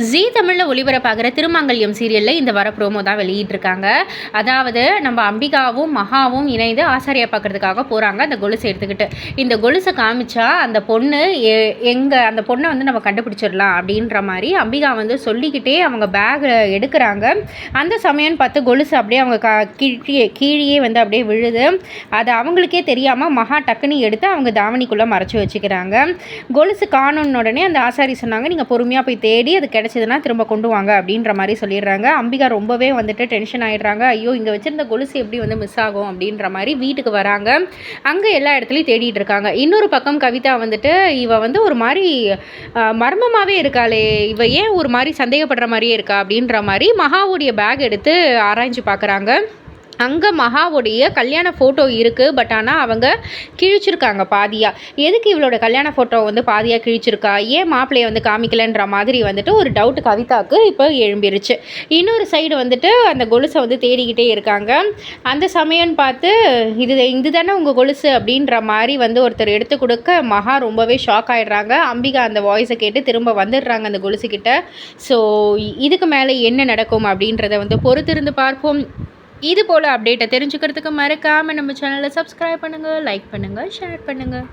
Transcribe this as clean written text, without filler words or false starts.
ஜீ தமிழில் ஒளிபரப்பாகிற திருமங்கல்யம் சீரியலில் இந்த வர ப்ரோமோ தான் வெளியிட்டிருக்காங்க. அதாவது நம்ம அம்பிகாவும் மகாவும் இணைந்து ஆசாரியா பார்க்கறதுக்காக போகிறாங்க அந்த கொலுசை எடுத்துக்கிட்டு. இந்த கொலுசை காமிச்சா அந்த பொண்ணு அந்த பொண்ணை வந்து நம்ம கண்டுபிடிச்சிடலாம் அப்படின்ற மாதிரி அம்பிகா வந்து சொல்லிக்கிட்டே அவங்க பேக்கை எடுக்கிறாங்க. அந்த சமயம்னு பார்த்து கொலுசு அப்படியே அவங்க கீழே வந்து அப்படியே விழுது. அது அவங்களுக்கே தெரியாமல் மகா டக்குன்னு எடுத்து அவங்க தாவணிக்குள்ளே மறைச்சி வச்சுக்கிறாங்க. கொலுசு காணுன்னு உடனே அந்த ஆசாரி சொன்னாங்க, நீங்கள் பொறுமையாக போய் தேடி அது கிடைச்சதுன்னா திரும்ப கொண்டு வாங்க அப்படின்ற மாதிரி சொல்லிடுறாங்க. அம்பிகா ரொம்பவே வந்துட்டு டென்ஷன் ஆகிடுறாங்க. ஐயோ, இங்கே வச்சுருந்த கொலுசு எப்படி வந்து மிஸ் ஆகும் அப்படின்ற மாதிரி வீட்டுக்கு வராங்க. அங்கே எல்லா இடத்துலையும் தேடிட்டு இருக்காங்க. இன்னொரு பக்கம் கவிதா வந்துட்டு இவ வந்து ஒரு மாதிரி மர்மமாகவே இருக்காளே, இவ ஏன் ஒரு மாதிரி சந்தேகப்படுற மாதிரியே இருக்கா அப்படின்ற மாதிரி மகாவுடைய பேக் எடுத்து ஆராய்ஞ்சு பார்க்குறாங்க. அங்கே மகாவுடைய கல்யாண ஃபோட்டோ இருக்குது. பட் ஆனால் அவங்க கிழிச்சிருக்காங்க பாதியாக. எதுக்கு இவளோட கல்யாண ஃபோட்டோ வந்து பாதியாக கிழிச்சிருக்கா, ஏன் மாப்பிள்ளையை வந்து காமிக்கலன்ற மாதிரி வந்துட்டு ஒரு டவுட் கவிதாவுக்கு இப்போ எழும்பிருச்சு. இன்னொரு சைடு வந்துட்டு அந்த கொலுசை வந்து தேடிக்கிட்டே இருக்காங்க. அந்த சமயம்னு பார்த்து இது தானே உங்கள் கொலுசு அப்படின்ற மாதிரி வந்து ஒருத்தர் எடுத்து கொடுக்க மகா ரொம்பவே ஷாக் ஆகிடுறாங்க. அம்பிகா அந்த வாய்ஸை கேட்டு திரும்ப வந்துடுறாங்க அந்த கொலுசுக்கிட்ட. ஸோ இதுக்கு மேலே என்ன நடக்கும் அப்படின்றத வந்து பொறுத்திருந்து பார்ப்போம். இது போல் அப்டேட்டை தெரிஞ்சுக்கிறதுக்கு மறக்காமல் நம்ம சேனலை சப்ஸ்கிரைப் பண்ணுங்கள், லைக் பண்ணுங்கள், ஷேர் பண்ணுங்கள்.